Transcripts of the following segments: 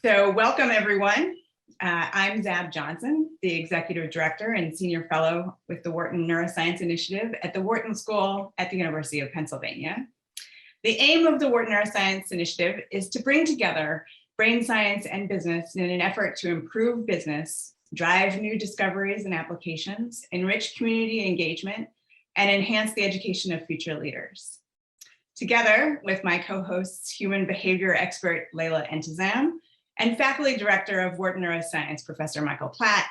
So welcome everyone. I'm Zab Johnson, the Executive Director and Senior Fellow with the Wharton Neuroscience Initiative at the Wharton School at the University of Pennsylvania. The aim of the Wharton Neuroscience Initiative is to bring together brain science and business in an effort to improve business, drive new discoveries and applications, enrich community engagement, and enhance the education of future leaders. Together with my co-hosts, human behavior expert Leila Entezam, and faculty director of Wharton Neuroscience, Professor Michael Platt,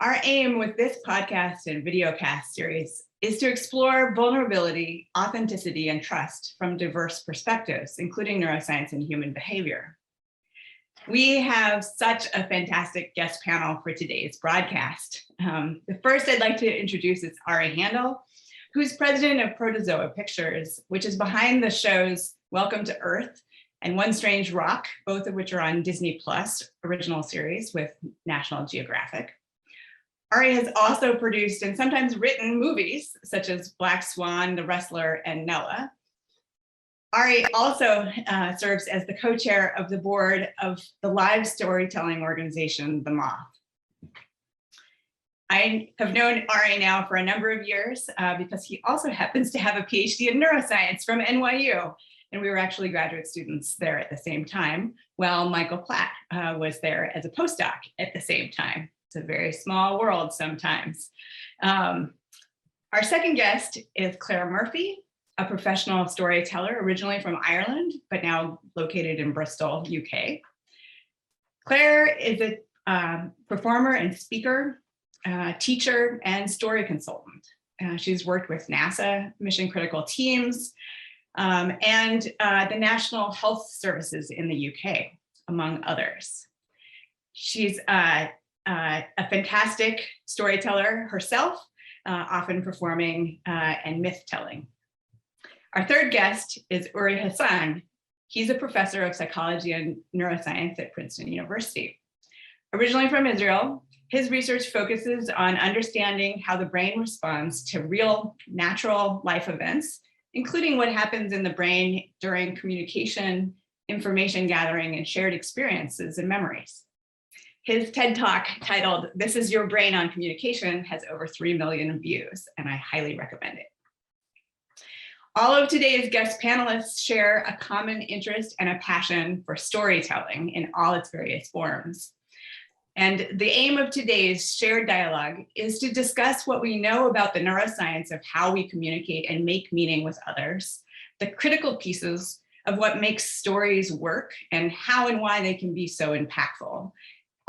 our aim with this podcast and videocast series is to explore vulnerability, authenticity, and trust from diverse perspectives, including neuroscience and human behavior. We have such a fantastic guest panel for today's broadcast. The first I'd like to introduce is Ari Handel, who's president of Protozoa Pictures, which is behind the shows Welcome to Earth and One Strange Rock, both of which are on Disney Plus original series with National Geographic. Ari has also produced and sometimes written movies such as Black Swan, The Wrestler, and Nella. Ari also serves as the co-chair of the board of the live storytelling organization, the Moth. I have known Ari now for a number of years because he also happens to have a PhD in neuroscience from NYU. And we were actually graduate students there at the same time, while Michael Platt was there as a postdoc at the same time. It's a very small world sometimes. Our second guest is Clare Murphy, a professional storyteller originally from Ireland, but now located in Bristol, UK. Clare is a performer and speaker, teacher, and story consultant. She's worked with NASA mission critical teams, and the National Health Services in the UK, among others. She's a fantastic storyteller herself, often performing and myth-telling. Our third guest is Uri Hasson. He's a professor of psychology and neuroscience at Princeton University. Originally from Israel, his research focuses on understanding how the brain responds to real, natural life events, including what happens in the brain during communication, information gathering, and shared experiences and memories. His TED Talk titled, "This is Your Brain on Communication," has over 3 million views, and I highly recommend it. All of today's guest panelists share a common interest and a passion for storytelling in all its various forms. And the aim of today's shared dialogue is to discuss what we know about the neuroscience of how we communicate and make meaning with others, the critical pieces of what makes stories work, and how and why they can be so impactful.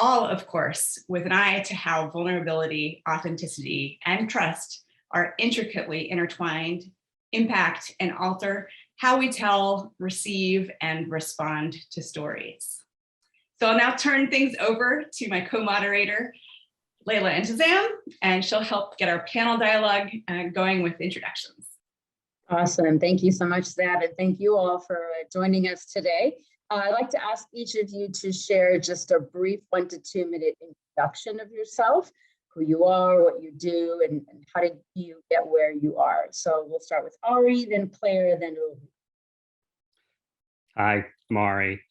All, of course, with an eye to how vulnerability, authenticity, and trust are intricately intertwined, impact, and alter how we tell, receive, and respond to stories. So I'll now turn things over to my co-moderator, Leila Entezam, and she'll help get our panel dialogue going with introductions. Awesome. Thank you so much, Zab, and thank you all for joining us today. I'd like to ask each of you to share just a brief 1 to 2 minute introduction of yourself, who you are, what you do, and how did you get where you are. So we'll start with Ari, then Claire, then Uri. Hi, I'm Ari.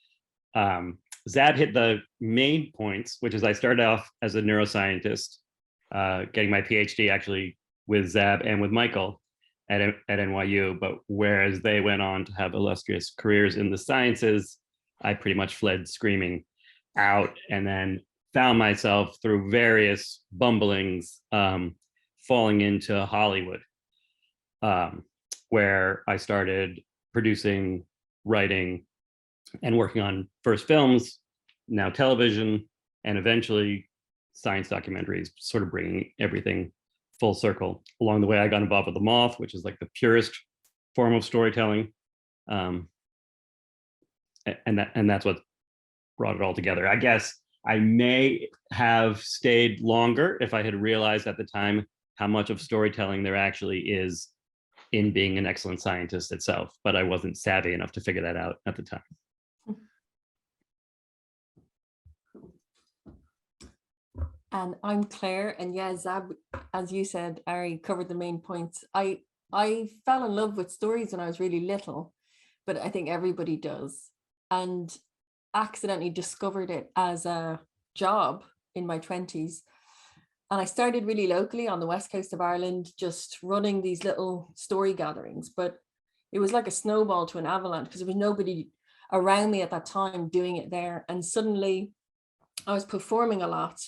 Zab hit the main points, which is I started off as a neuroscientist, getting my PhD actually with Zab and with Michael at NYU, but whereas they went on to have illustrious careers in the sciences, I pretty much fled screaming out and then found myself through various bumblings falling into Hollywood, where I started producing, writing, and working on first films, now television, and eventually science documentaries, sort of bringing everything full circle. Along the way, I got involved with the Moth, which is like the purest form of storytelling. And that's what brought it all together. I guess I may have stayed longer if I had realized at the time how much of storytelling there actually is in being an excellent scientist itself, but I wasn't savvy enough to figure that out at the time. And I'm Claire, and yeah, Zab, as you said, Ari covered the main points. I fell in love with stories when I was really little, but I think everybody does. And accidentally discovered it as a job in my 20s. And I started really locally on the west coast of Ireland, just running these little story gatherings. But it was like a snowball to an avalanche because there was nobody around me at that time doing it there. And suddenly I was performing a lot.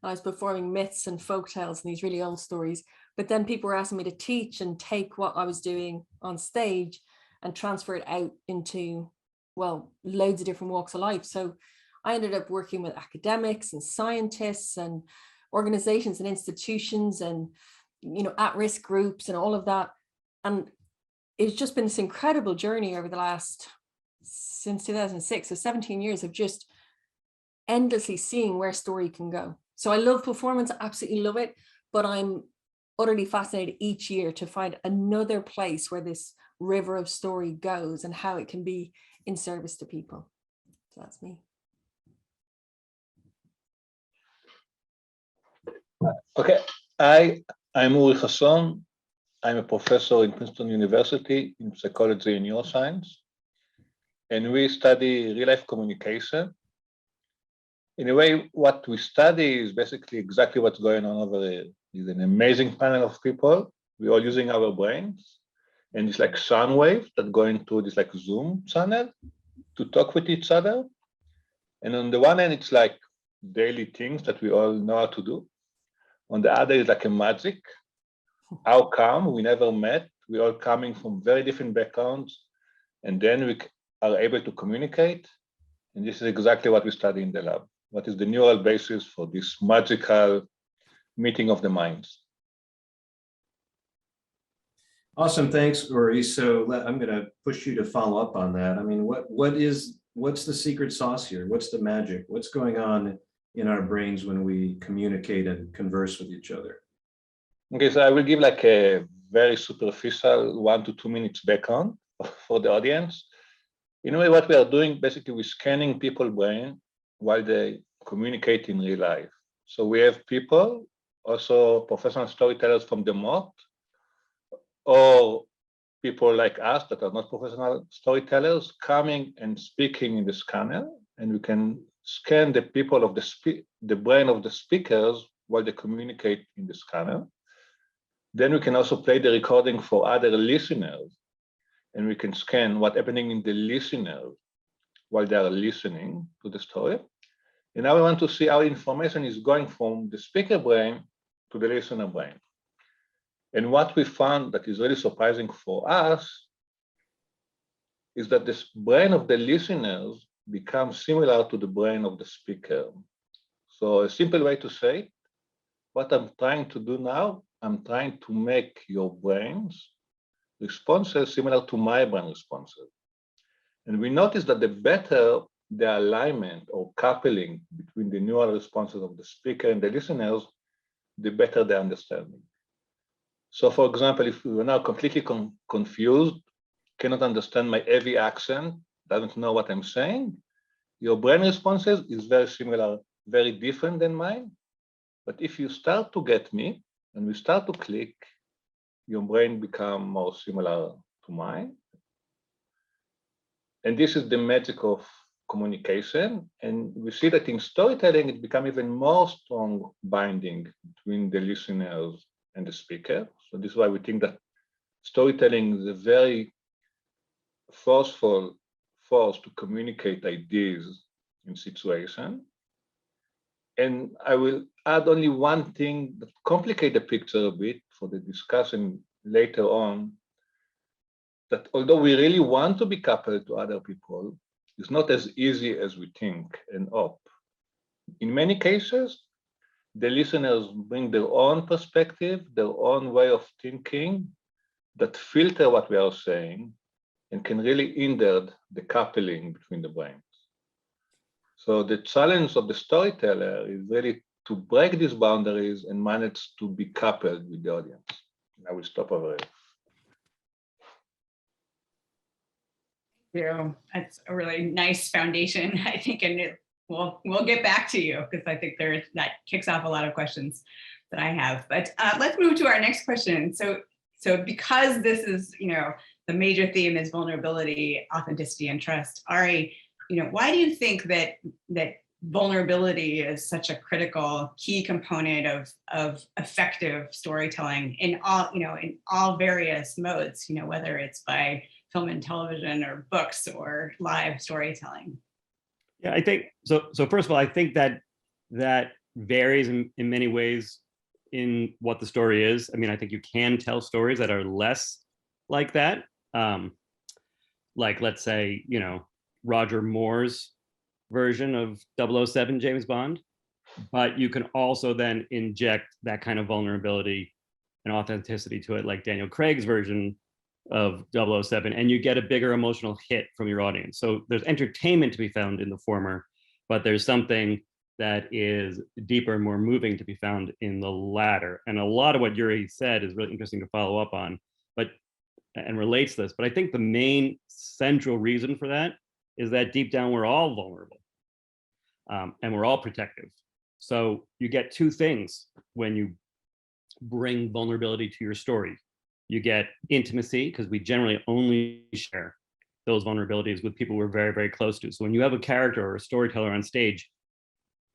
I was performing myths and folktales and these really old stories. But then people were asking me to teach and take what I was doing on stage and transfer it out into, well, loads of different walks of life. So I ended up working with academics and scientists and organizations and institutions and, you know, at-risk groups and all of that. And it's just been this incredible journey over the last, since 2006, so 17 years of just endlessly seeing where story can go. So I love performance, I absolutely love it, but I'm utterly fascinated each year to find another place where this river of story goes and how it can be in service to people. So that's me. Okay, I'm Hasson. I'm a professor in Princeton University in psychology and neuroscience, and we study real-life communication. In a way, what we study is basically exactly what's going on over there. It's an amazing panel of people. We're all using our brains, and it's like sound waves that go into this like Zoom channel to talk with each other. And on the one hand, it's like daily things that we all know how to do. On the other is like a magic. How come we never met? We're all coming from very different backgrounds, and then we are able to communicate. And this is exactly what we study in the lab. What is the neural basis for this magical meeting of the minds? Awesome, thanks, Uri. So I'm going to push you to follow up on that. I mean, what's the secret sauce here? What's the magic? What's going on in our brains when we communicate and converse with each other? Okay, so I will give like a very superficial 1 to 2 minutes background for the audience. In a way, what we are doing, basically, we're scanning people's brain while they communicate in real life. So we have people, also professional storytellers from the Moth, or people like us that are not professional storytellers coming and speaking in the scanner, and we can scan the people of the brain of the speakers while they communicate in the scanner. Then we can also play the recording for other listeners, and we can scan what's happening in the listeners while they are listening to the story. And now we want to see how information is going from the speaker brain to the listener brain. And what we found that is really surprising for us is that the brain of the listeners becomes similar to the brain of the speaker. So a simple way to say it, what I'm trying to do now, I'm trying to make your brain's responses similar to my brain responses. And we notice that the better the alignment or coupling between the neural responses of the speaker and the listeners, the better the understanding. So for example, if we are now completely confused, cannot understand my heavy accent, doesn't know what I'm saying, your brain responses is very similar, very different than mine. But if you start to get me and we start to click, your brain become more similar to mine. And this is the magic of communication. And we see that in storytelling, it becomes even more strong binding between the listeners and the speaker. So this is why we think that storytelling is a very forceful force to communicate ideas in situation. And I will add only one thing that complicates the picture a bit for the discussion later on, that although we really want to be coupled to other people, it's not as easy as we think and hope. In many cases, the listeners bring their own perspective, their own way of thinking that filter what we are saying and can really hinder the coupling between the brains. So the challenge of the storyteller is really to break these boundaries and manage to be coupled with the audience. I will stop over here. That's a really nice foundation, I think, and we'll get back to you because I think that kicks off a lot of questions that I have. But let's move to our next question. So because this is, the major theme is vulnerability, authenticity, and trust. Ari, why do you think that vulnerability is such a critical key component of effective storytelling in all various modes, whether it's by film and television or books or live storytelling? Yeah, I think so. So first of all, I think that varies in many ways in what the story is. I mean, I think you can tell stories that are less like that. Like, let's say, Roger Moore's version of 007 James Bond, but you can also then inject that kind of vulnerability and authenticity to it, like Daniel Craig's version of 007, and you get a bigger emotional hit from your audience. So there's entertainment to be found in the former, but there's something that is deeper and more moving to be found in the latter. And a lot of what Yuri said is really interesting to follow up on, and relates to this. But I think the main central reason for that is that deep down, we're all vulnerable, and we're all protective. So you get two things when you bring vulnerability to your story. You get intimacy, because we generally only share those vulnerabilities with people we're very, very close to. So when you have a character or a storyteller on stage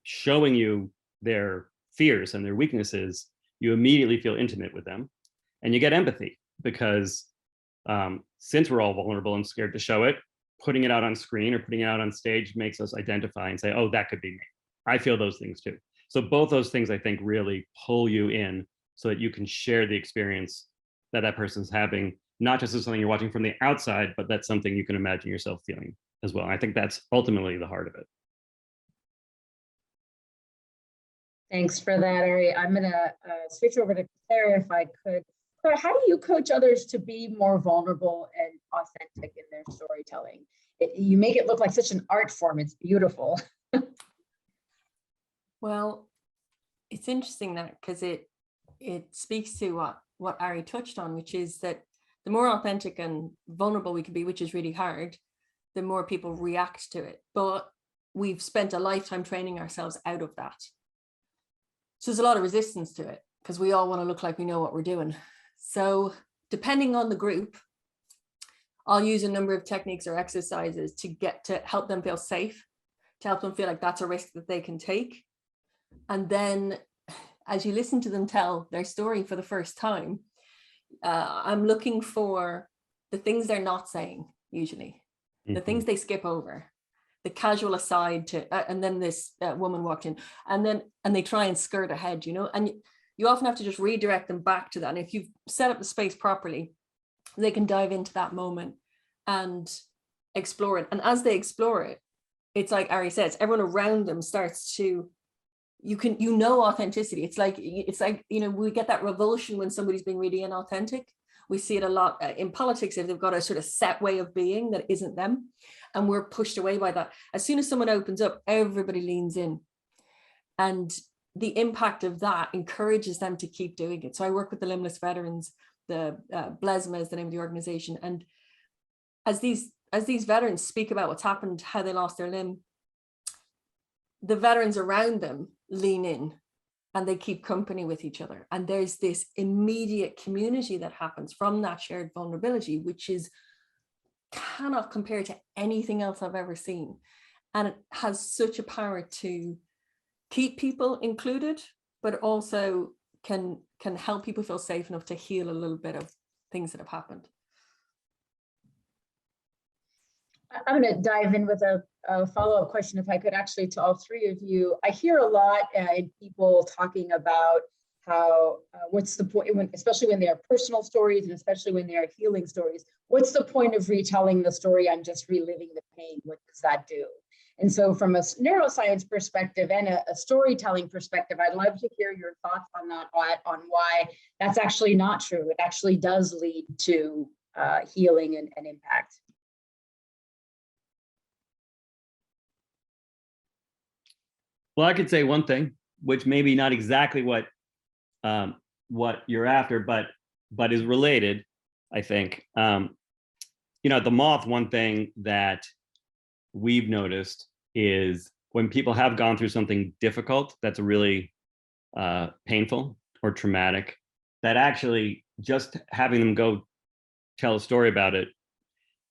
showing you their fears and their weaknesses, you immediately feel intimate with them. And you get empathy, because since we're all vulnerable and scared to show it, putting it out on screen or putting it out on stage makes us identify and say, oh, that could be me. I feel those things too. So both those things, I think, really pull you in so that you can share the experience that person's having, not just as something you're watching from the outside, but that's something you can imagine yourself feeling as well. And I think that's ultimately the heart of it. Thanks for that, Ari. I'm going to switch over to Claire if I could. Claire, how do you coach others to be more vulnerable and authentic in their storytelling? You make it look like such an art form. It's beautiful. Well, it's interesting that, because it speaks to what Ari touched on, which is that the more authentic and vulnerable we can be, which is really hard, the more people react to it. But we've spent a lifetime training ourselves out of that. So there's a lot of resistance to it, because we all want to look like we know what we're doing. So depending on the group, I'll use a number of techniques or exercises to help them feel safe, to help them feel like that's a risk that they can take. And then as you listen to them tell their story for the first time, I'm looking for the things they're not saying, usually, the things they skip over, the casual aside to, and then this woman walked in, and they try and skirt ahead, and you often have to just redirect them back to that. And if you've set up the space properly, they can dive into that moment and explore it. And as they explore it, it's like Ari says, everyone around them starts to, authenticity. It's like, we get that revulsion when somebody's being really inauthentic. We see it a lot in politics, if they've got a sort of set way of being that isn't them, and we're pushed away by that. As soon as someone opens up, everybody leans in, and the impact of that encourages them to keep doing it. So I work with the limbless veterans, the Blesma is the name of the organization, and as these veterans speak about what's happened, how they lost their limb, the veterans around them lean in and they keep company with each other. And there's this immediate community that happens from that shared vulnerability, which cannot compare to anything else I've ever seen. And it has such a power to keep people included, but also can help people feel safe enough to heal a little bit of things that have happened. I'm going to dive in with a follow-up question, if I could, actually, to all three of you. I hear a lot in people talking about how, what's the point, especially when they are personal stories and especially when they are healing stories, what's the point of retelling the story? I'm just reliving the pain. What does that do? And so from a neuroscience perspective and a storytelling perspective, I'd love to hear your thoughts on that, on why that's actually not true. It actually does lead to healing and impact. Well, I could say one thing, which maybe not exactly what you're after, but is related, I think. The Moth, one thing that we've noticed is when people have gone through something difficult that's really painful or traumatic, that actually just having them go tell a story about it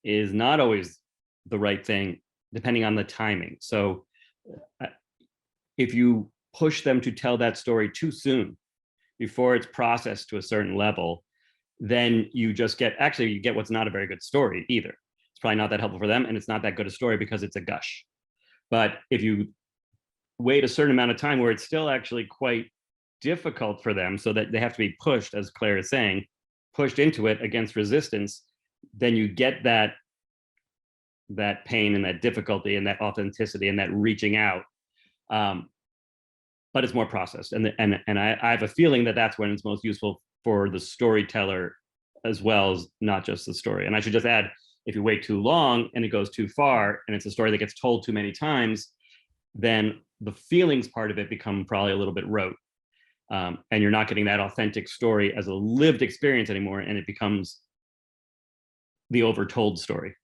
is not always the right thing depending on the timing. So if you push them to tell that story too soon, before it's processed to a certain level, then you just get, actually you get what's not a very good story either. It's probably not that helpful for them, and it's not that good a story because it's a gush. But if you wait a certain amount of time where it's still actually quite difficult for them, so that they have to be pushed, as Claire is saying, pushed into it against resistance, then you get that pain and that difficulty and that authenticity and that reaching out. But it's more processed, and I have a feeling that that's when it's most useful for the storyteller as well as not just the story. And I should just add, if you wait too long and it goes too far and it's a story that gets told too many times, then the feelings part of it become probably a little bit rote, and you're not getting that authentic story as a lived experience anymore, and it becomes the overtold story,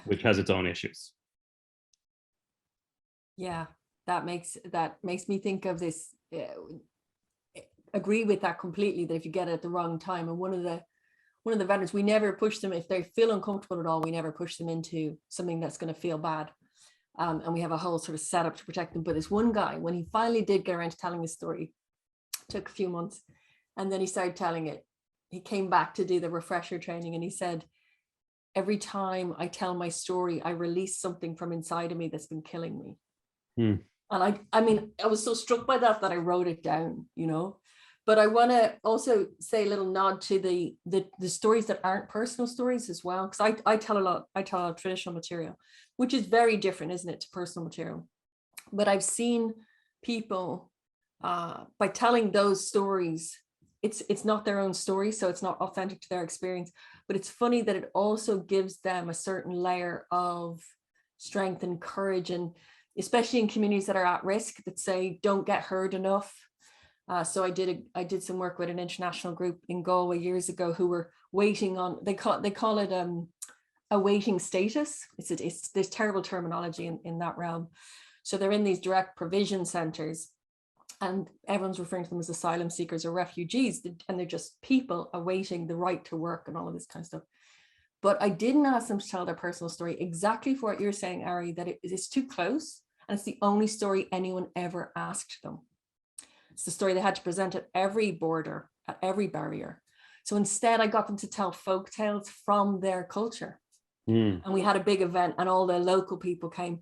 which has its own issues. Yeah, that makes me think of this. Agree with that completely, that if you get it at the wrong time. And one of the veterans, we never push them, if they feel uncomfortable at all, we never push them into something that's going to feel bad. And we have a whole sort of setup to protect them. But this one guy, when he finally did get around to telling his story, took a few months, and then he started telling it. He came back to do the refresher training, and he said, every time I tell my story, I release something from inside of me that's been killing me. And I mean, I was so struck by that I wrote it down, you know. But I want to also say a little nod to the stories that aren't personal stories as well, because I tell a lot of traditional material, which is very different, isn't it, to personal material. But I've seen people by telling those stories, it's not their own story, so it's not authentic to their experience. But it's funny that it also gives them a certain layer of strength and courage, and especially in communities that are at risk, that say don't get heard enough. So I did some work with an international group in Galway years ago who were waiting on, they call it a waiting status. There's terrible terminology in that realm. So they're in these direct provision centers, and everyone's referring to them as asylum seekers or refugees, and they're just people awaiting the right to work and all of this kind of stuff. But I didn't ask them to tell their personal story, exactly for what you're saying, Ari, that it's too close, and it's the only story anyone ever asked them. It's the story they had to present at every border, at every barrier. So instead, I got them to tell folk tales from their culture. And we had a big event, and all the local people came.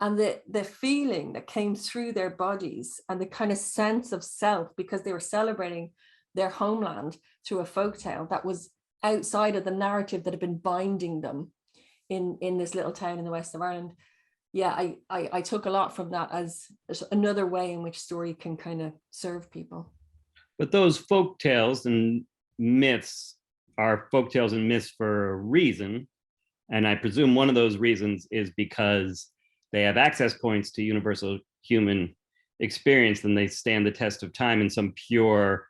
And the feeling that came through their bodies, and the kind of sense of self, because they were celebrating their homeland through a folk tale that was outside of the narrative that had been binding them in this little town in the west of Ireland. Yeah, I took a lot from that as another way in which story can kind of serve people. But those folk tales and myths are folk tales and myths for a reason. And I presume one of those reasons is because they have access points to universal human experience, and they stand the test of time in some pure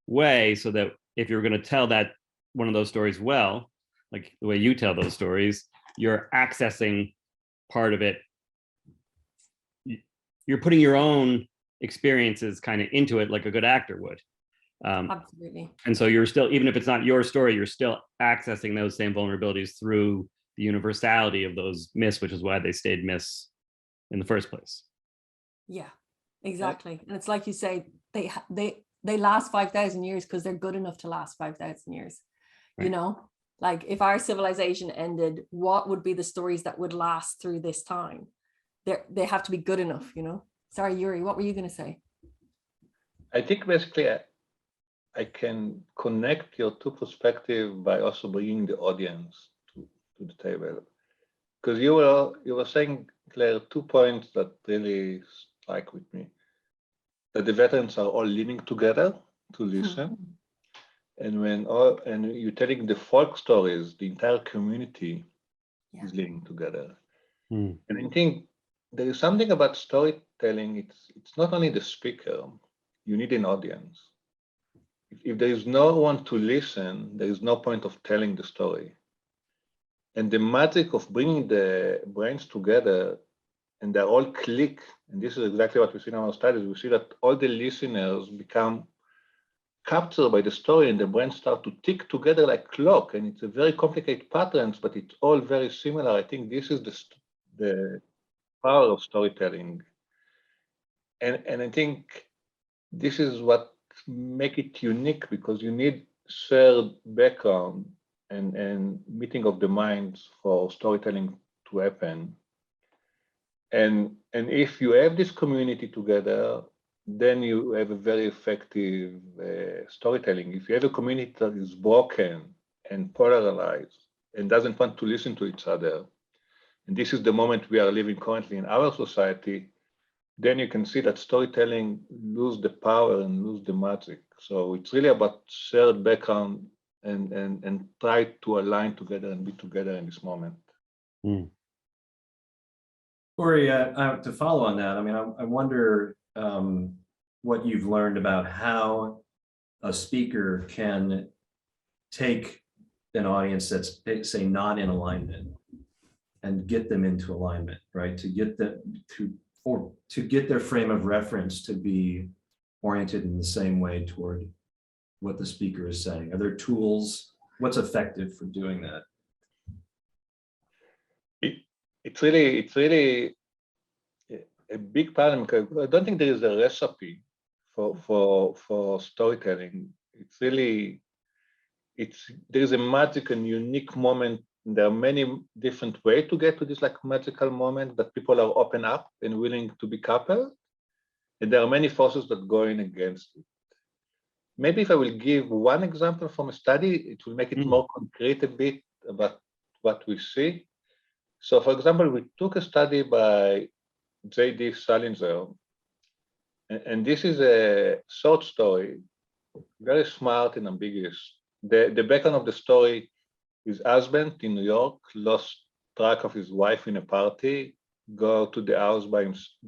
way, so that if you're going to tell that one of those stories well, like the way you tell those stories, you're accessing part of it. You're putting your own experiences kind of into it, like a good actor would. Absolutely. And so you're still, even if it's not your story, you're still accessing those same vulnerabilities through the universality of those myths, which is why they stayed myths in the first place. Yeah, exactly. And it's like you say, they last 5,000 years because they're good enough to last 5,000 years. Right. You know, like if our civilization ended, what would be the stories that would last through this time? They have to be good enough, you know. Sorry, Yuri, what were you going to say? I think basically I can connect your two perspectives by also bringing the audience to the table. Because you were saying, Claire, 2 points that really strike with me. That the veterans are all leaning together to listen. And you're telling the folk stories, the entire community is leaning together. And I think there is something about storytelling. It's not only the speaker, you need an audience. If there is no one to listen, there is no point of telling the story. And the magic of bringing the brains together, and they all click, and this is exactly what we see in our studies. We see that all the listeners become captured by the story, and the brains start to tick together like clock. And it's a very complicated patterns, but it's all very similar. I think this is the power of storytelling. And I think this is what make it unique, because you need shared background and meeting of the minds for storytelling to happen. And if you have this community together, then you have a very effective storytelling. If you have a community that is broken and polarized and doesn't want to listen to each other, and this is the moment we are living currently in our society, then you can see that storytelling lose the power and lose the magic. So it's really about shared background and try to align together and be together in this moment. Mm. Ori, to follow on that, I mean, I wonder what you've learned about how a speaker can take an audience that's, say, not in alignment and get them into alignment, right? To get them to get their frame of reference to be oriented in the same way toward what the speaker is saying. Are there tools? What's effective for doing that? It's really a big problem, because I don't think there is a recipe for storytelling. There is a magic and unique moment. There are many different ways to get to this like magical moment that people are open up and willing to be coupled. And there are many forces that go in against it. Maybe if I will give one example from a study, it will make it more concrete a bit about what we see. So for example, we took a study by J.D. Salinger, and this is a short story, very smart and ambiguous. The background of the story is husband in New York lost track of his wife in a party, go to the house by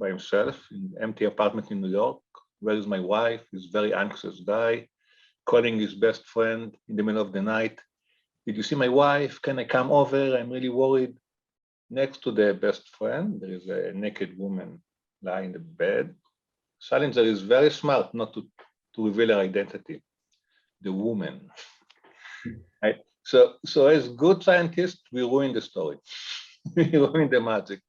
himself in an empty apartment in New York. Where is my wife? He's a very anxious guy, calling his best friend in the middle of the night. Did you see my wife? Can I come over? I'm really worried. Next to the best friend, there is a naked woman lying in the bed. Salinger is very smart not to reveal her identity, the woman. Right? So as good scientists, we ruin the story. We ruin the magic.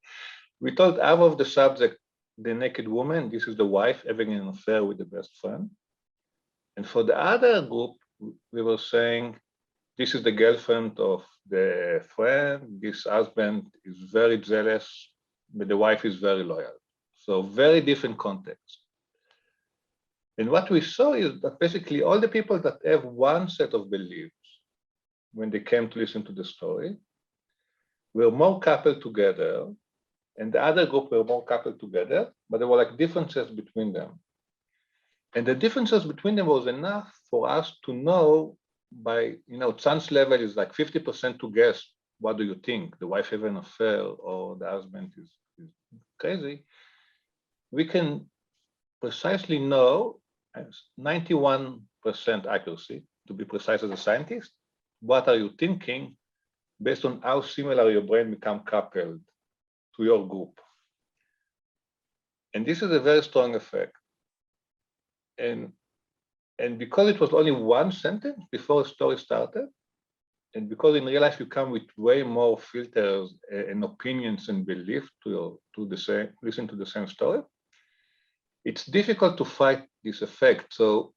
We told half of the subject, the naked woman, this is the wife having an affair with the best friend. And for the other group, we were saying, this is the girlfriend of the friend. This husband is very jealous, but the wife is very loyal. So very different context. And what we saw is that basically all the people that have one set of beliefs when they came to listen to the story were more coupled together, and the other group were more coupled together, but there were like differences between them. And the differences between them was enough for us to know by, chance level is like 50% to guess, what do you think? The wife have an affair or the husband is crazy. We can precisely know, 91% accuracy, to be precise as a scientist, what are you thinking based on how similar your brain become coupled to your group. And this is a very strong effect. And because it was only one sentence before a story started, and because in real life you come with way more filters and opinions and beliefs to listen to the same story, it's difficult to fight this effect. So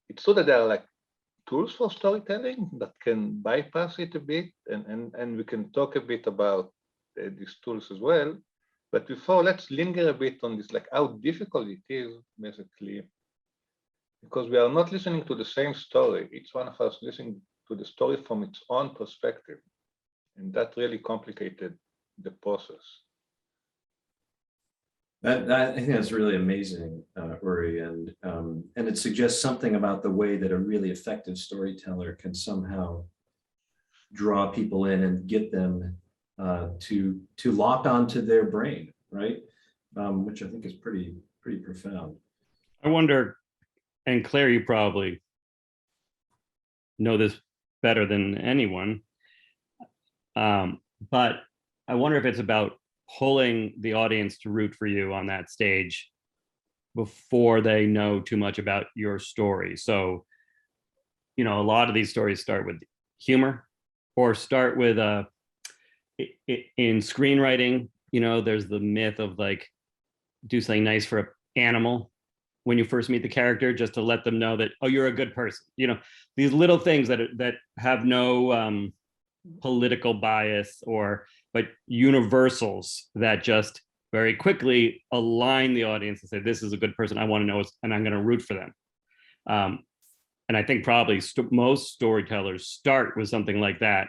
it's true that there are like tools for storytelling that can bypass it a bit, and we can talk a bit about these tools as well. But before, let's linger a bit on this, like how difficult it is, basically, because we are not listening to the same story. Each one of us listening to the story from its own perspective. And that really complicated the process. I think that's really amazing, Uri, and it suggests something about the way that a really effective storyteller can somehow draw people in and get them to lock onto their brain, right? Which I think is pretty profound. I wonder, and Claire, you probably know this better than anyone, but I wonder if it's about pulling the audience to root for you on that stage before they know too much about your story. So, a lot of these stories start with humor or start with in screenwriting, there's the myth of like, do something nice for an animal when you first meet the character, just to let them know that, oh, you're a good person. These little things that have no political bias but universals that just very quickly align the audience and say, this is a good person I want to know, and I'm going to root for them. And I think probably most storytellers start with something like that.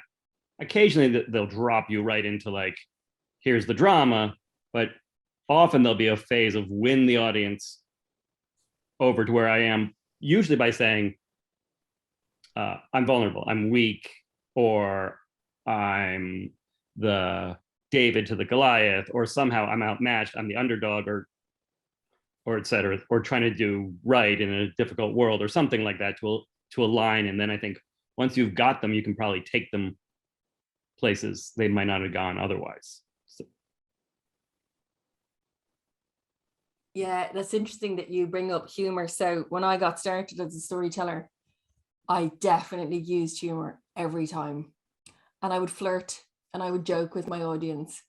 Occasionally they'll drop you right into like, here's the drama, but often there'll be a phase of win the audience over to where I am, usually by saying, I'm vulnerable, I'm weak, or I'm the David to the Goliath, or somehow I'm outmatched, I'm the underdog, or et cetera, or trying to do right in a difficult world, or something like that to align. And then I think once you've got them, you can probably take them places they might not have gone otherwise. So. Yeah, that's interesting that you bring up humor. So when I got started as a storyteller, I definitely used humor every time. And I would flirt and I would joke with my audience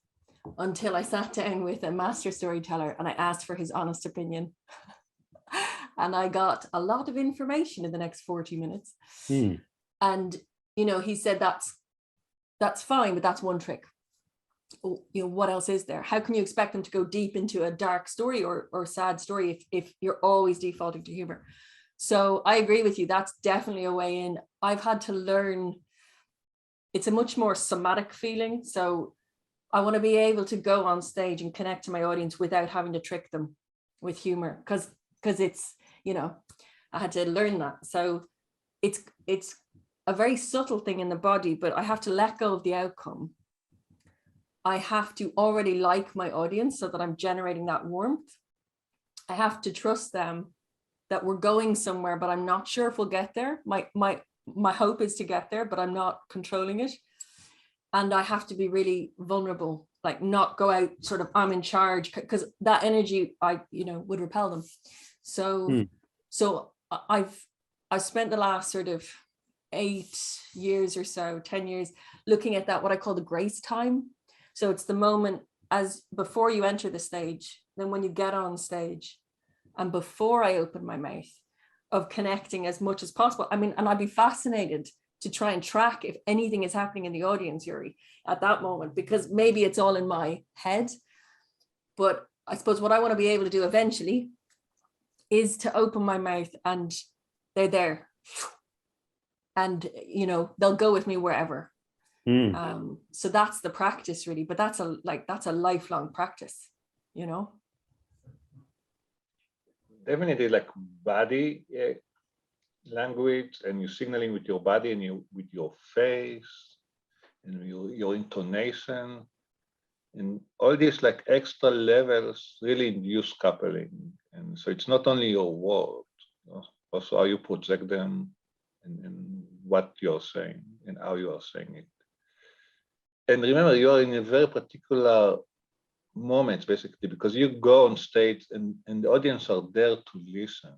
until I sat down with a master storyteller and I asked for his honest opinion. And I got a lot of information in the next 40 minutes. And, he said, that's fine, but that's one trick. What else is there? How can you expect them to go deep into a dark story or sad story if you're always defaulting to humor? So I agree with you. That's definitely a way in. I've had to learn. It's a much more somatic feeling. So I want to be able to go on stage and connect to my audience without having to trick them with humor, because it's, I had to learn that. So it's a very subtle thing in the body, but I have to let go of the outcome. I have to already like my audience so that I'm generating that warmth. I have to trust them that we're going somewhere, but I'm not sure if we'll get there. My hope is to get there, but I'm not controlling it. And I have to be really vulnerable, like not go out sort of, I'm in charge, because that energy, would repel them. So I've spent the last sort of 8 years or so, 10 years, looking at that, what I call the grace time. So it's the moment as before you enter the stage, then when you get on stage, and before I open my mouth, of connecting as much as possible. I mean, and I'd be fascinated to try and track if anything is happening in the audience, Yuri, at that moment, because maybe it's all in my head. But I suppose what I want to be able to do eventually is to open my mouth and they're there. And, they'll go with me wherever. So that's the practice really, but that's a lifelong practice, Definitely like body language, and you signaling with your body and with your face and your intonation, and all these like extra levels really induce coupling. And so it's not only your words, also how you project them and what you're saying and how you are saying it. And remember, you are in a very particular moment, basically, because you go on stage and the audience are there to listen.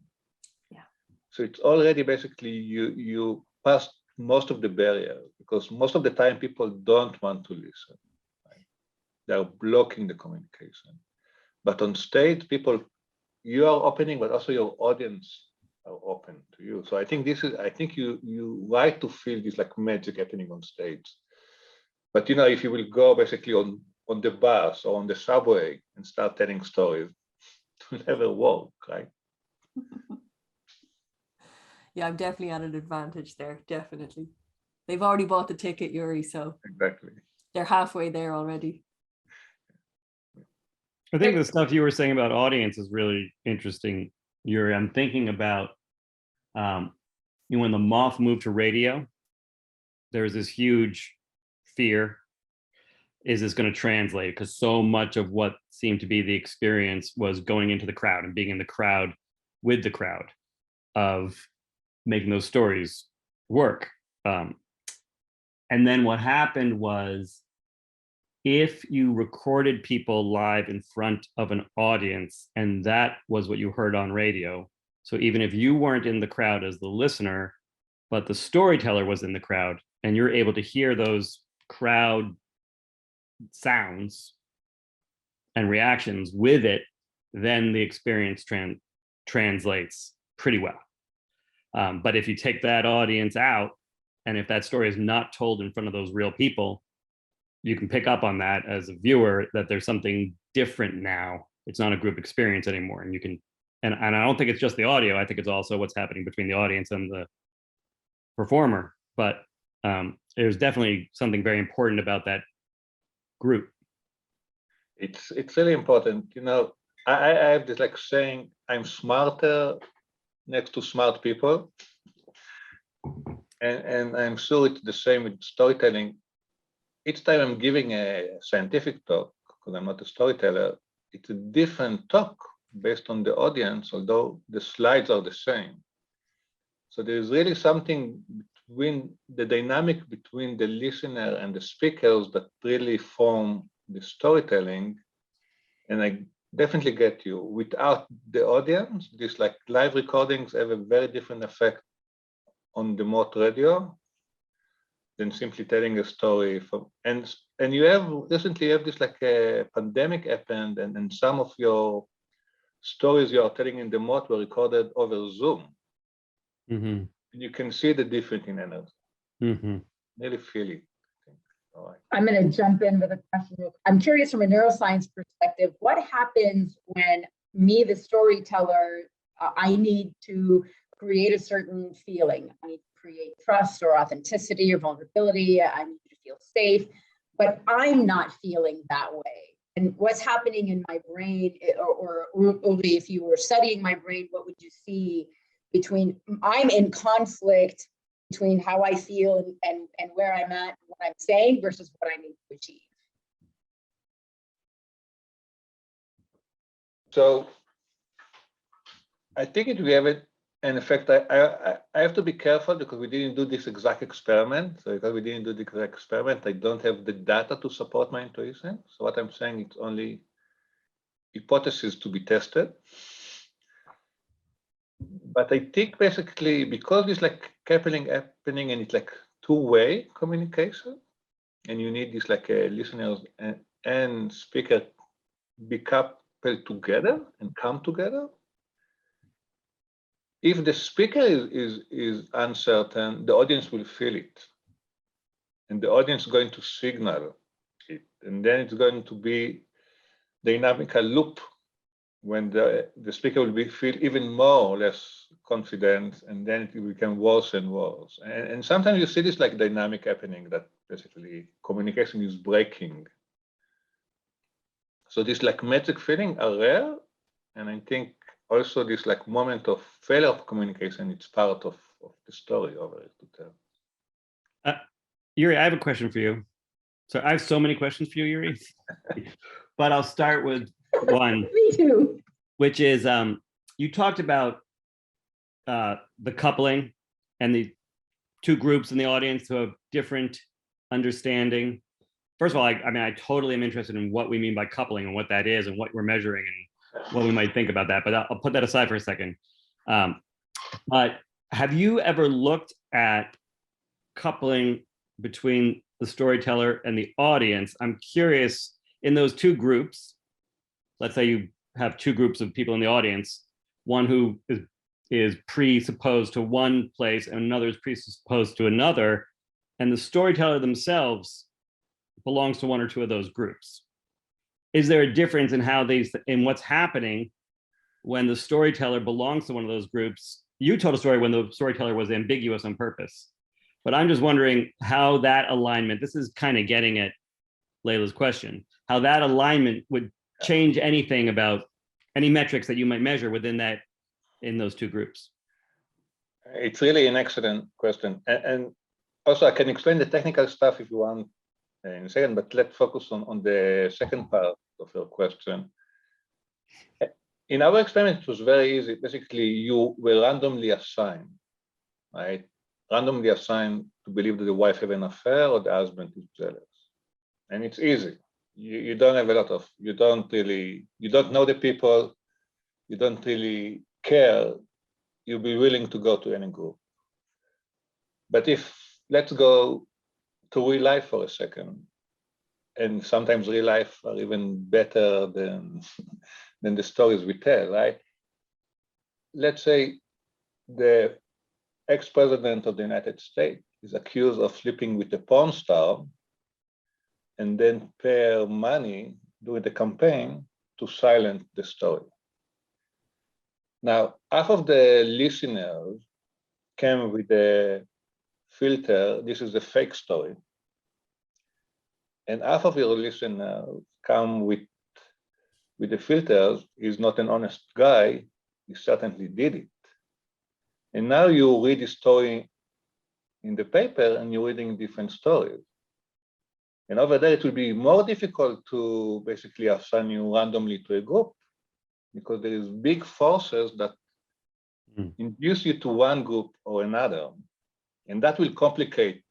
Yeah. So it's already basically you passed most of the barrier, because most of the time people don't want to listen. Right? They're blocking the communication. But on stage, you are opening, but also your audience are open to you. So I think you like to feel this like magic happening on stage. But if you will go basically on the bus or on the subway and start telling stories, it will never work, right? Yeah, I'm definitely at an advantage there, definitely. They've already bought the ticket, Yuri, so exactly. They're halfway there already. I think the stuff you were saying about audience is really interesting, Yuri. I'm thinking about when the Moth moved to radio, there was this huge fear. Is this going to translate? Because so much of what seemed to be the experience was going into the crowd and being in the crowd with the crowd of making those stories work. And then what happened was, if you recorded people live in front of an audience and that was what you heard on radio, so even if you weren't in the crowd as the listener, but the storyteller was in the crowd and you're able to hear those crowd sounds, and reactions with it, then the experience translates pretty well. But if you take that audience out, and if that story is not told in front of those real people, you can pick up on that as a viewer, that there's something different now. It's not a group experience anymore. And you can, and I don't think it's just the audio. I think it's also what's happening between the audience and the performer. But there's definitely something very important about that group. It's really important. You know, I have this like saying, I'm smarter next to smart people. And I'm sure it's the same with storytelling. Each time I'm giving a scientific talk, because I'm not a storyteller, it's a different talk based on the audience, although the slides are the same. So there's really something between the dynamic between the listener and the speakers that really form the storytelling. And I definitely get you. Without the audience, these like live recordings have a very different effect on the Moth radio than simply telling a story from, and you have recently have this like a pandemic happened, and some of your stories you are telling in the Moth were recorded over Zoom. Mm-hmm. You can see the difference in energy. Mm-hmm. Really feel it. All right. I'm going to jump in with a question. I'm curious from a neuroscience perspective, what happens when me, the storyteller, I need to create a certain feeling. I need to create trust or authenticity or vulnerability. I need to feel safe, but I'm not feeling that way. And what's happening in my brain, or Uli, if you were studying my brain, what would you see between I'm in conflict between how I feel and where I'm at, what I'm saying versus what I need to achieve? So I think it will have it. And in fact, I have to be careful because we didn't do this exact experiment. So because we didn't do the exact experiment, I don't have the data to support my intuition. So what I'm saying, it's only hypothesis to be tested. But I think basically because it's like happening and it's like two-way communication, and you need this like a listeners and speaker be coupled together and come together. If the speaker is uncertain, the audience will feel it. And the audience is going to signal it. And then it's going to be dynamical loop when the speaker will feel even more or less confident, and then it will become worse and worse. And sometimes you see this like dynamic happening, that basically communication is breaking. So this like magic feeling are rare. And I think also this like moment of failure of communication, it's part of the story over it to tell. Yuri, I have a question for you. So I have so many questions for you, Yuri, but I'll start with one. Me too. Which is, you talked about the coupling and the two groups in the audience who have different understanding. First of all, I mean, I totally am interested in what we mean by coupling and what that is and what we're measuring and what we might think about that, but I'll put that aside for a second. But have you ever looked at coupling between the storyteller and the audience? I'm curious, in those two groups, let's say you have two groups of people in the audience, one who is presupposed to one place and another is presupposed to another, and the storyteller themselves belongs to one or two of those groups. Is there a difference in how in what's happening when the storyteller belongs to one of those groups? You told a story when the storyteller was ambiguous on purpose, but I'm just wondering how that alignment, this is kind of getting at Leila's question, how that alignment would change anything about any metrics that you might measure within that, in those two groups. It's really an excellent question. And also I can explain the technical stuff if you want in a second, but let's focus on the second part of your question. In our experiment, it was very easy. Basically, you were randomly assigned, right? Randomly assigned to believe that the wife have an affair or the husband is jealous. And it's easy. You don't have a lot of, you don't know the people, you don't really care, you'll be willing to go to any group. But let's go to real life for a second. and sometimes real life are even better than the stories we tell, right? Let's say the ex-president of the United States is accused of sleeping with a porn star and then pay her money during the campaign to silence the story. Now, half of the listeners came with a filter, this is a fake story. And half of your listeners come with the filters, he's not an honest guy, he certainly did it. And now you read the story in the paper and you're reading different stories. And over there, it will be more difficult to basically assign you randomly to a group because there is big forces that induce you to one group or another. And that will complicate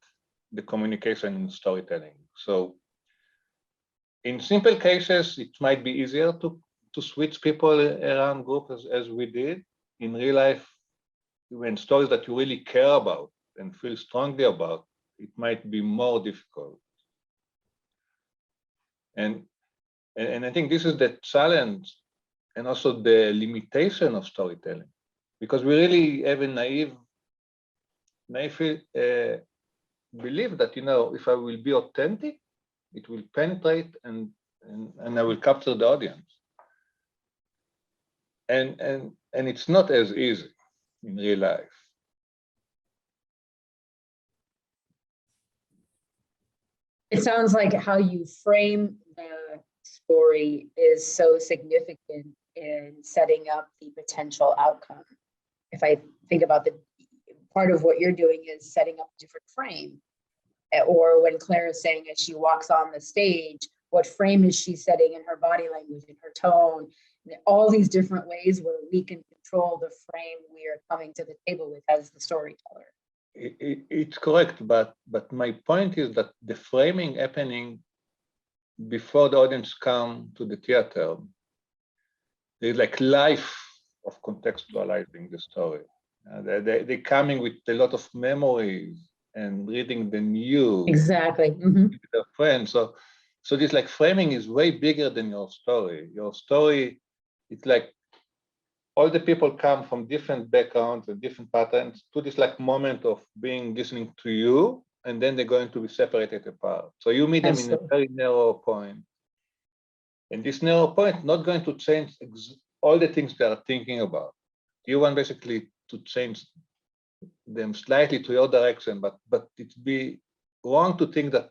the communication in storytelling. So in simple cases, it might be easier to switch people around groups as we did. In real life, when stories that you really care about and feel strongly about, it might be more difficult. And I think this is the challenge and also the limitation of storytelling, because we really have a naive belief that, you know, if I will be authentic, it will penetrate and I will capture the audience. And it's not as easy in real life. It sounds like how you frame the story is so significant in setting up the potential outcome. If I think about the part of what you're doing is setting up a different frame, or when Claire is saying as she walks on the stage, what frame is she setting in her body language, in her tone, all these different ways where we can control the frame we are coming to the table with as the storyteller. It's correct, but my point is that the framing happening before the audience come to the theater, there's like life of contextualizing the story. They're coming with a lot of memories and reading the news. Exactly. With their friends. So this like framing is way bigger than your story. Your story, it's like all the people come from different backgrounds and different patterns to this like moment of being listening to you, and then they're going to be separated apart. So you meet them in a very narrow point. And this narrow point not going to change all the things they are thinking about. You want basically to change them slightly to your direction, but it'd be wrong to think that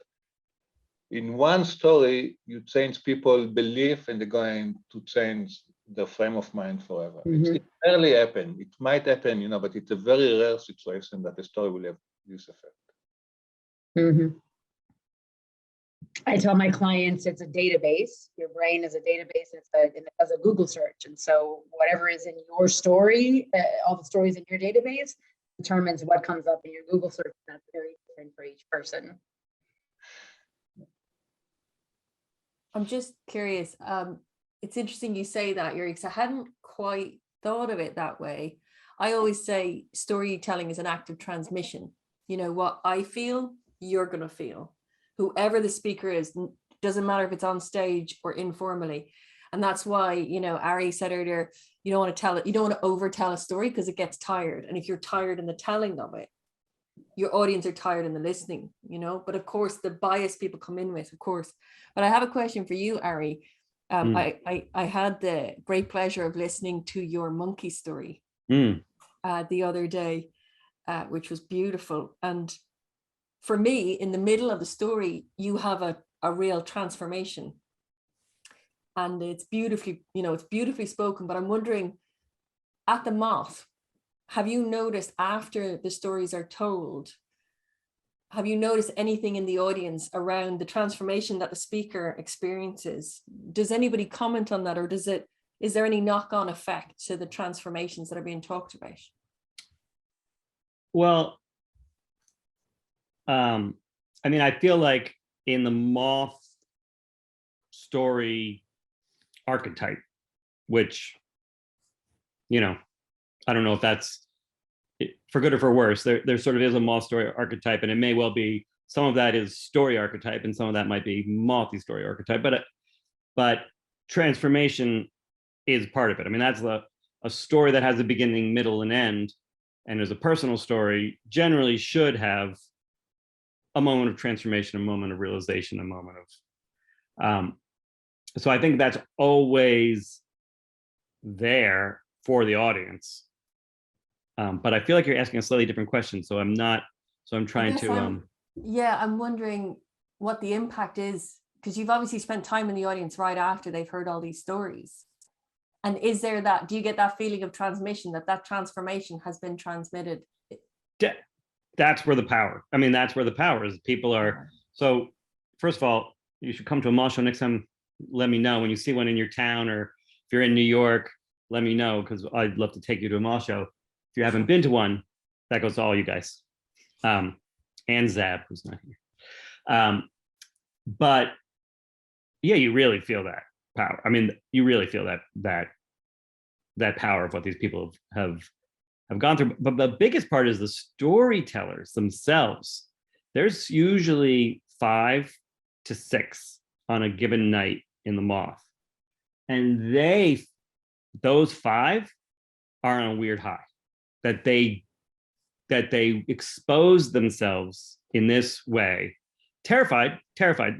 in one story you change people's belief and they're going to change the frame of mind forever. It rarely happens. It might happen, you know, but it's a very rare situation that the story will have this effect. I tell my clients it's a database. Your brain is a database. And it does a Google search. And so whatever is in your story, all the stories in your database determines what comes up in your Google search. That's very different for each person. I'm just curious. It's interesting you say that, Yuri, because I hadn't quite thought of it that way. I always say storytelling is an act of transmission. You know, what I feel, you're going to feel. Whoever the speaker is, doesn't matter if it's on stage or informally. And that's why, you know, Ari said earlier, you don't want to tell it, you don't want to overtell a story because it gets tired. And if you're tired in the telling of it, your audience are tired in the listening, you know. But of course, the bias people come in with, of course. But I have a question for you, Ari. I had the great pleasure of listening to your monkey story the other day, which was beautiful. And for me, in the middle of the story, you have a real transformation. And it's beautifully, you know, it's beautifully spoken. But I'm wondering, at the Moth, have you noticed after the stories are told, have you noticed anything in the audience around the transformation that the speaker experiences? Does anybody comment on that, or is there any knock-on effect to the transformations that are being talked about? Well, I mean, I feel like in the Moth story archetype, which, you know, I don't know if that's for good or for worse, there sort of is a Moth story archetype, and it may well be some of that is story archetype, and some of that might be Mothy story archetype. But transformation is part of it. I mean, that's a story that has a beginning, middle, and end, and is a personal story. Generally, should have a moment of transformation, a moment of realization, a moment of. So I think that's always there for the audience. But I feel like you're asking a slightly different question, so I'm not. So I'm trying to. Yeah, I'm wondering what the impact is, because you've obviously spent time in the audience right after they've heard all these stories. And is there that? Do you get that feeling of transmission, that transformation has been transmitted? That's where the power. I mean, that's where the power is. People are. So first of all, you should come to a Moth show next time. Let me know when you see one in your town, or if you're in New York, let me know, because I'd love to take you to a Moth show. If you haven't been to one, that goes to all you guys, and Zab, who's not here. But yeah, you really feel that power. I mean, you really feel that power of what these people have gone through. But the biggest part is the storytellers themselves. There's usually 5 to 6 on a given night in the Moth, and those 5 are on a weird high, that they expose themselves in this way, terrified,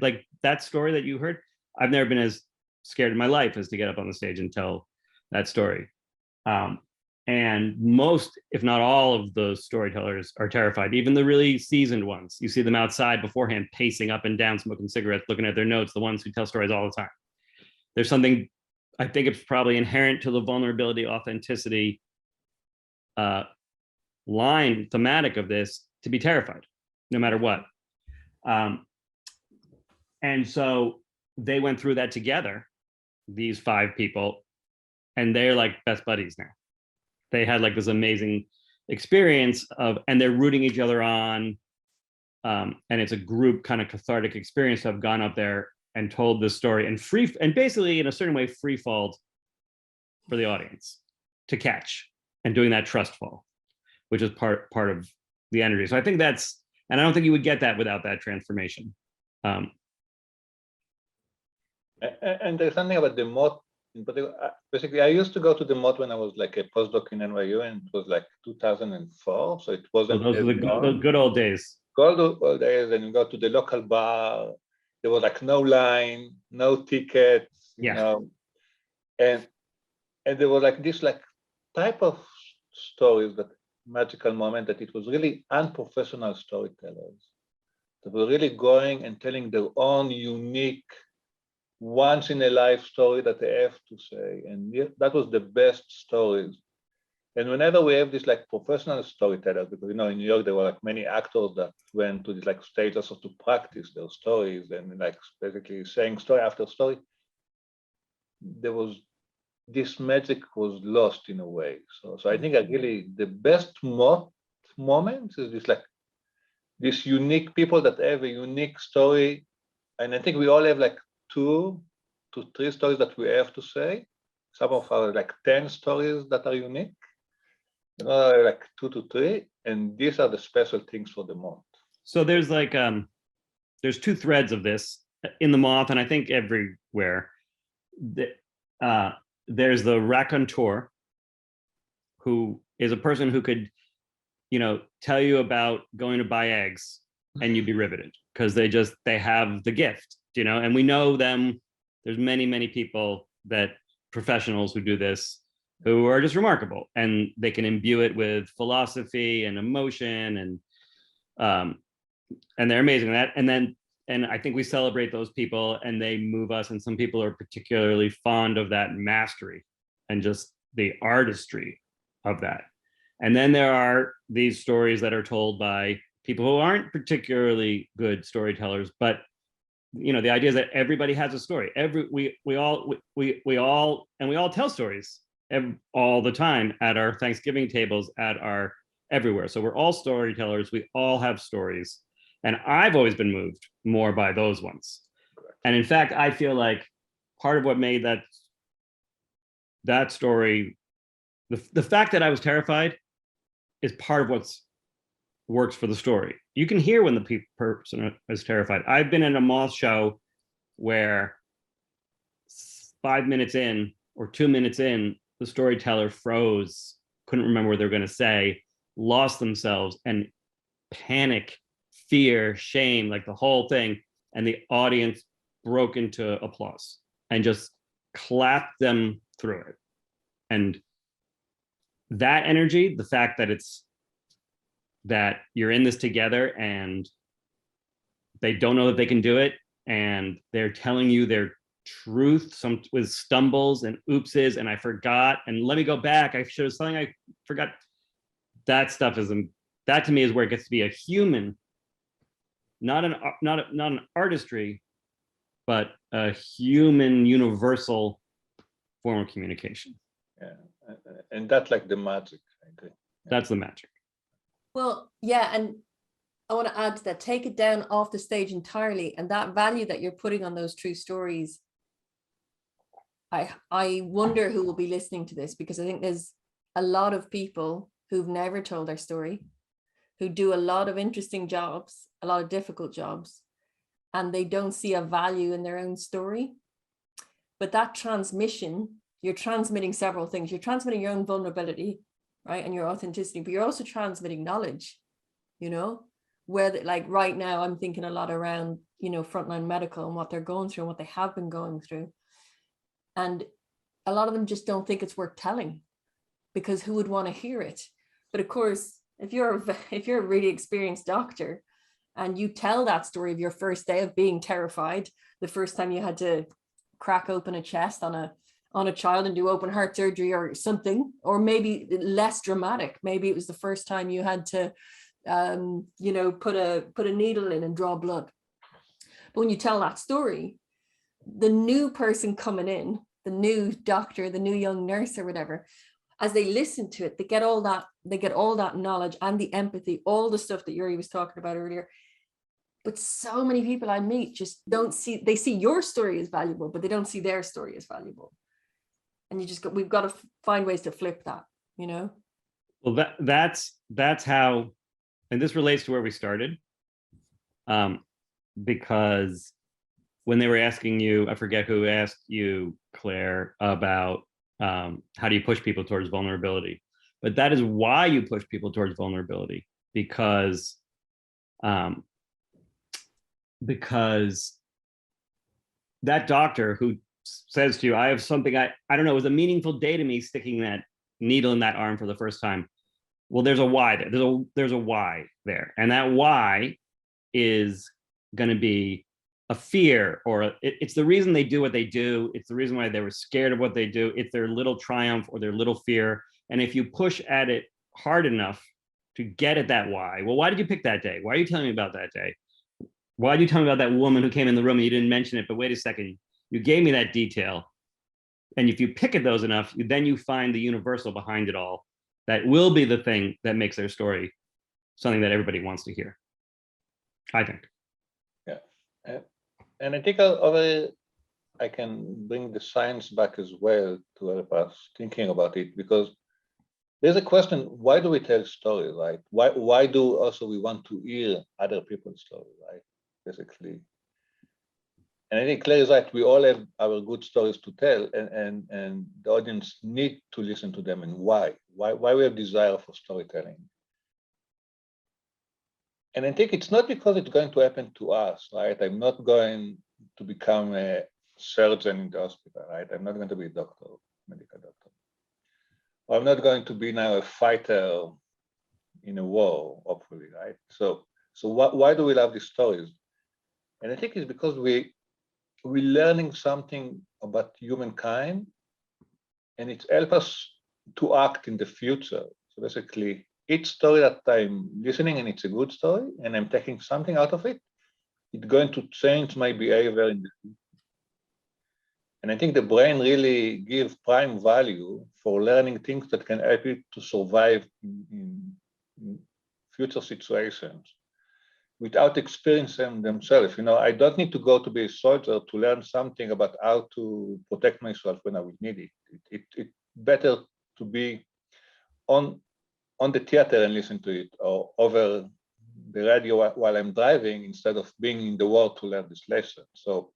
like that story that you heard. I've never been as scared in my life as to get up on the stage and tell that story. And most, if not all, of the storytellers are terrified, even the really seasoned ones. You see them outside beforehand, pacing up and down, smoking cigarettes, looking at their notes, the ones who tell stories all the time. There's something, I think it's probably inherent to the vulnerability, authenticity line thematic of this, to be terrified no matter what. And so they went through that together, these 5 people, and they're like best buddies now. They had like this amazing experience and they're rooting each other on, and it's a group kind of cathartic experience to have gone up there and told this story and basically in a certain way free falled for the audience to catch, and doing that trust fall, which is part of the energy. So I think that's, and I don't think you would get that without that transformation. And there's something about the Moth in particular. Basically, I used to go to the Moth when I was like a postdoc in NYU, and it was like 2004. So it wasn't. So those were the good old days. Good old days, and you go to the local bar. There was like no line, no tickets, you know, and there was like this like type of stories, that magical moment, that it was really unprofessional storytellers that were really going and telling their own unique, once in a life story that they have to say, and that was the best stories. And whenever we have this like professional storytellers, because in New York there were like many actors that went to these like stages to practice their stories and like basically saying story after story, there was this magic was lost in a way. So I think really the best moments is this like this unique people that have a unique story, and I think we all have like 2 to 3 stories that we have to say. Some of our like 10 stories that are unique, like 2 to 3, and these are the special things for the Moth. So there's like there's 2 threads of this in the Moth, and I think everywhere. There's the raconteur, who is a person who could, tell you about going to buy eggs and you'd be riveted because they have the gift, and we know them. There's many people, that professionals who do this, who are just remarkable, and they can imbue it with philosophy and emotion, and they're amazing at that. And I think we celebrate those people, and they move us. And some people are particularly fond of that mastery and just the artistry of that. And then there are these stories that are told by people who aren't particularly good storytellers, but the idea is that everybody has a story. We all tell stories all the time at our Thanksgiving tables, at our everywhere. So we're all storytellers. We all have stories. And I've always been moved more by those ones. Correct. And in fact, I feel like part of what made that story, the fact that I was terrified is part of what's works for the story. You can hear when the person is terrified. I've been in a Moth show where 5 minutes in or 2 minutes in, the storyteller froze, couldn't remember what they were going to say, lost themselves, and panic, fear, shame, like the whole thing. And the audience broke into applause and just clapped them through it. And that energy, the fact that that you're in this together and they don't know that they can do it, and they're telling you their truth, some with stumbles and oopses, and I forgot, and let me go back, I should have something I forgot. That stuff is, that to me is where it gets to be a human, not an artistry, but a human universal form of communication. Yeah, and that's like the magic, I agree. Yeah. That's the magic. Well, yeah, and I want to add to that, take it down off the stage entirely, and that value that you're putting on those true stories. I wonder who will be listening to this, because I think there's a lot of people who've never told their story, who do a lot of interesting jobs, a lot of difficult jobs, and they don't see a value in their own story. But that transmission, you're transmitting several things. You're transmitting your own vulnerability, right, and your authenticity, but you're also transmitting knowledge, you know, where like right now I'm thinking a lot around, you know, frontline medical and what they're going through and what they have been going through. And a lot of them just don't think it's worth telling, because who would want to hear it? But of course, if you're a really experienced doctor and you tell that story of your first day of being terrified, the first time you had to crack open a chest on a child and do open heart surgery or something, or maybe less dramatic, maybe it was the first time you had to you know, put a needle in and draw blood. But when you tell that story, the new person coming in, the new doctor, the new young nurse or whatever, as they listen to it, they get all that knowledge and the empathy, all the stuff that Yuri was talking about earlier. But so many people I meet just don't see, they see your story as valuable, but they don't see their story as valuable. And we've got to find ways to flip that, you know? Well, that's how, and this relates to where we started, because when they were asking you, I forget who asked you, Claire, about how do you push people towards vulnerability, but that is why you push people towards vulnerability, because that doctor who says to you, I have something, I don't know, it was a meaningful day to me sticking that needle in that arm for the first time. Well, there's a why there. There's a why there. And that why is going to be a fear, or it's the reason they do what they do. It's the reason why they were scared of what they do. It's their little triumph or their little fear. And if you push at it hard enough to get at that why, well, why did you pick that day? Why are you telling me about that day? Why did you tell me about that woman who came in the room and you didn't mention it, but wait a second, you gave me that detail. And if you pick at those enough, then you find the universal behind it all. That will be the thing that makes their story something that everybody wants to hear, I think. Yeah. And I think I can bring the science back as well to help us thinking about it, because there's a question, why do we tell stories, right? Why do also we want to hear other people's stories, right? Basically. And I think Claire is right, we all have our good stories to tell, and the audience need to listen to them, and why we have desire for storytelling. And I think it's not because it's going to happen to us, right? I'm not going to become a surgeon in the hospital, right? I'm not going to be a doctor, medical doctor. Or I'm not going to be now a fighter in a war, hopefully, right? So why do we love these stories? And I think it's because we're learning something about humankind, and it helps us to act in the future. So basically, each story that I'm listening and it's a good story and I'm taking something out of it, it's going to change my behavior in the future. And I think the brain really gives prime value for learning things that can help you to survive in future situations without experiencing themselves. You know, I don't need to go to be a soldier to learn something about how to protect myself when I would need it. It's better to be on on the theater and listen to it, or over the radio while I'm driving, instead of being in the world to learn this lesson. So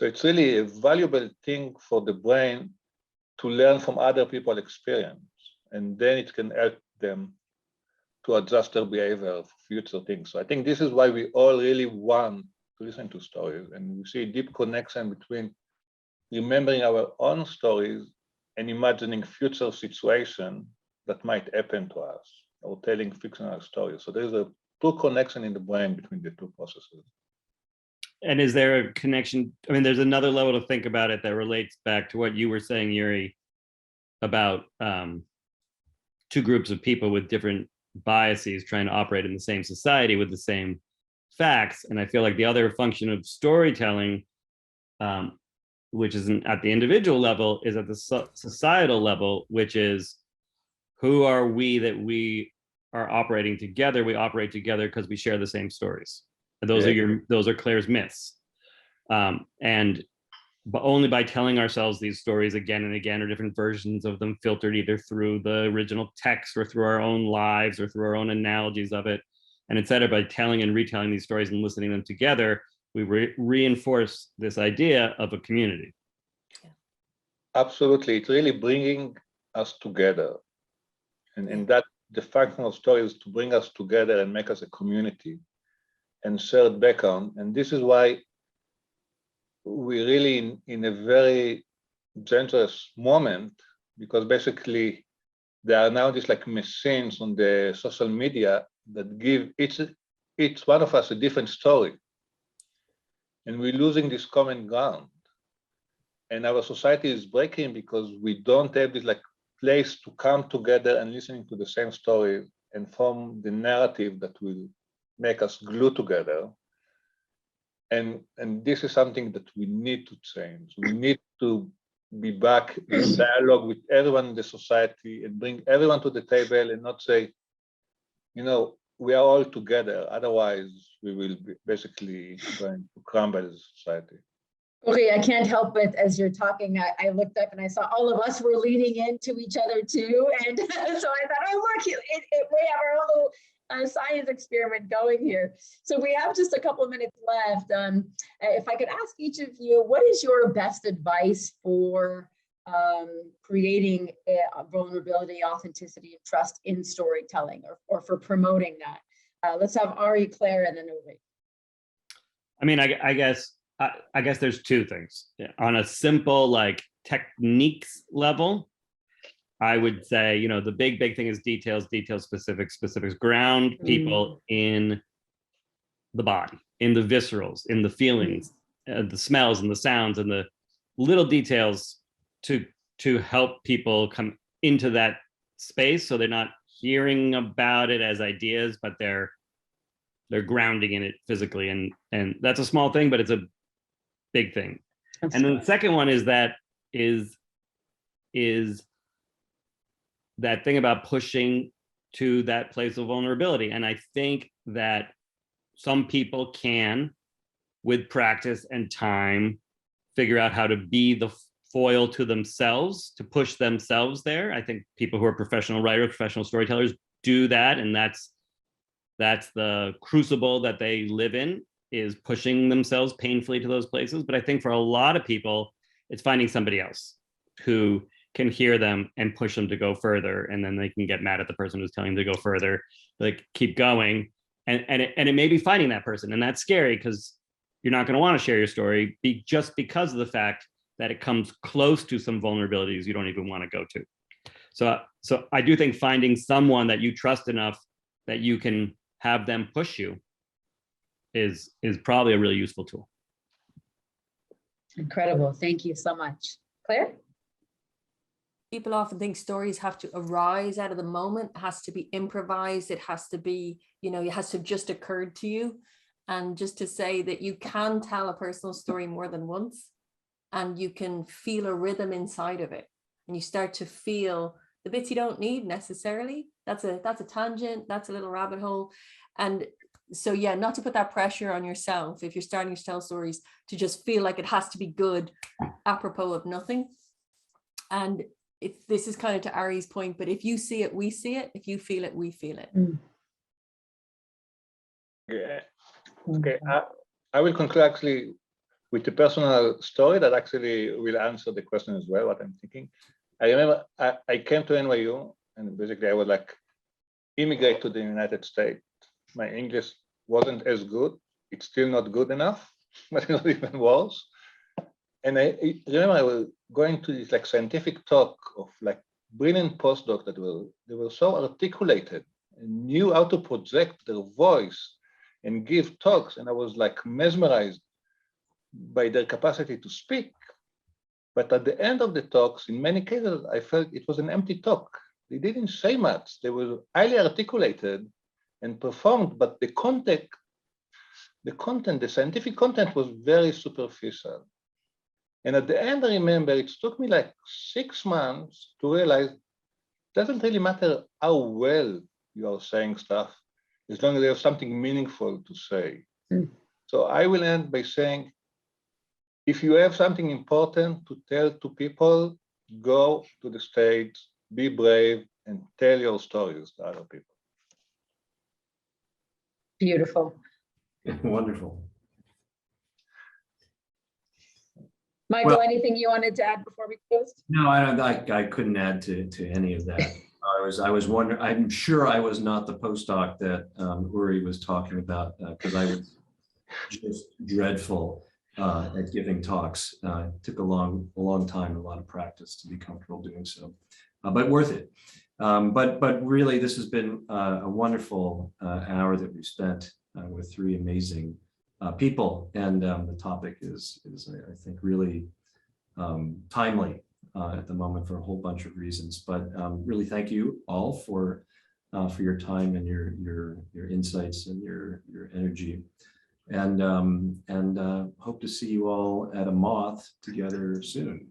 it's really a valuable thing for the brain to learn from other people's experience, and then it can help them to adjust their behavior for future things. So I think this is why we all really want to listen to stories, and we see a deep connection between remembering our own stories and imagining future situations that might happen to us, or telling fictional stories. So there's a true connection in the brain between the two processes. And is there a connection? I mean, there's another level to think about it that relates back to what you were saying, Yuri, about two groups of people with different biases trying to operate in the same society with the same facts. And I feel like the other function of storytelling, which isn't at the individual level, is at the societal level, which is, who are we that we are operating together? We operate together because we share the same stories. And those are Claire's myths. But only by telling ourselves these stories again and again, or different versions of them filtered either through the original text or through our own lives or through our own analogies of it. And instead of by telling and retelling these stories and listening them together, we reinforce this idea of a community. Absolutely, it's really bringing us together. And that the function of stories is to bring us together and make us a community and shared background. And this is why we're really in a very dangerous moment, because basically there are now these like machines on the social media that give each one of us a different story. And we're losing this common ground. And our society is breaking because we don't have this like place to come together and listening to the same story and form the narrative that will make us glue together. And this is something that we need to change. We need to be back in dialogue with everyone in the society and bring everyone to the table and not say, you know, we are all together. Otherwise, we will be basically going to crumble as a society. Okay, I can't help but as you're talking, I looked up and I saw all of us were leaning into each other too. And so I thought, oh, look, we have our own little science experiment going here. So we have just a couple of minutes left. If I could ask each of you, what is your best advice for creating vulnerability, authenticity, and trust in storytelling, or for promoting that? Let's have Ari, Claire, and then Uri. I mean, I guess there's two things. On a simple like techniques level, I would say, you know, the big thing is details, specifics. Ground people in the body, in the viscerals, in the feelings, the smells and the sounds and the little details to help people come into that space, so they're not hearing about it as ideas, but they're grounding in it physically. And that's a small thing, but it's a big thing. And then the second one is that thing about pushing to that place of vulnerability. And I think that some people can, with practice and time, figure out how to be the foil to themselves, to push themselves there. I think people who are professional writers, professional storytellers do that. And that's the crucible that they live in, is pushing themselves painfully to those places. But I think for a lot of people, it's finding somebody else who can hear them and push them to go further. And then they can get mad at the person who's telling them to go further, like keep going. And it may be finding that person. And that's scary because you're not going to want to share your story just because of the fact that it comes close to some vulnerabilities you don't even want to go to. So I do think finding someone that you trust enough that you can have them push you is probably a really useful tool. Incredible. Thank you so much. Claire? People often think stories have to arise out of the moment, it has to be improvised, it has to be, you know, it has to have just occurred to you. And just to say that you can tell a personal story more than once, and you can feel a rhythm inside of it. And you start to feel the bits you don't need necessarily. That's a tangent, that's a little rabbit hole. And so, yeah, not to put that pressure on yourself if you're starting to tell stories to just feel like it has to be good apropos of nothing. And this is kind of to Ari's point, but if you see it, we see it. If you feel it, we feel it. Yeah. Okay, I will conclude actually with a personal story that actually will answer the question as well, what I'm thinking. I remember I came to NYU, and basically I was like, immigrate to the United States. My English wasn't as good. It's still not good enough, but it was even worse. And I remember I was going to this like scientific talk of like brilliant postdocs that they were so articulated and knew how to project their voice and give talks. And I was like mesmerized by their capacity to speak. But at the end of the talks, in many cases, I felt it was an empty talk. They didn't say much. They were highly articulated and performed, but the content, the scientific content was very superficial. And at the end, I remember it took me like 6 months to realize it doesn't really matter how well you are saying stuff, as long as you have something meaningful to say. So I will end by saying, if you have something important to tell to people, go to the stage, be brave, and tell your stories to other people. Beautiful. Wonderful. Michael, anything you wanted to add before we close? No, I couldn't add to any of that. I was wondering, I'm sure I was not the postdoc that Uri was talking about, because I was just dreadful at giving talks. It took a long time, a lot of practice to be comfortable doing so, but worth it. But really, this has been a wonderful hour that we spent with 3 amazing people, and the topic is I think really timely at the moment for a whole bunch of reasons. But really, thank you all for your time and your insights and your energy, and hope to see you all at a Moth together soon.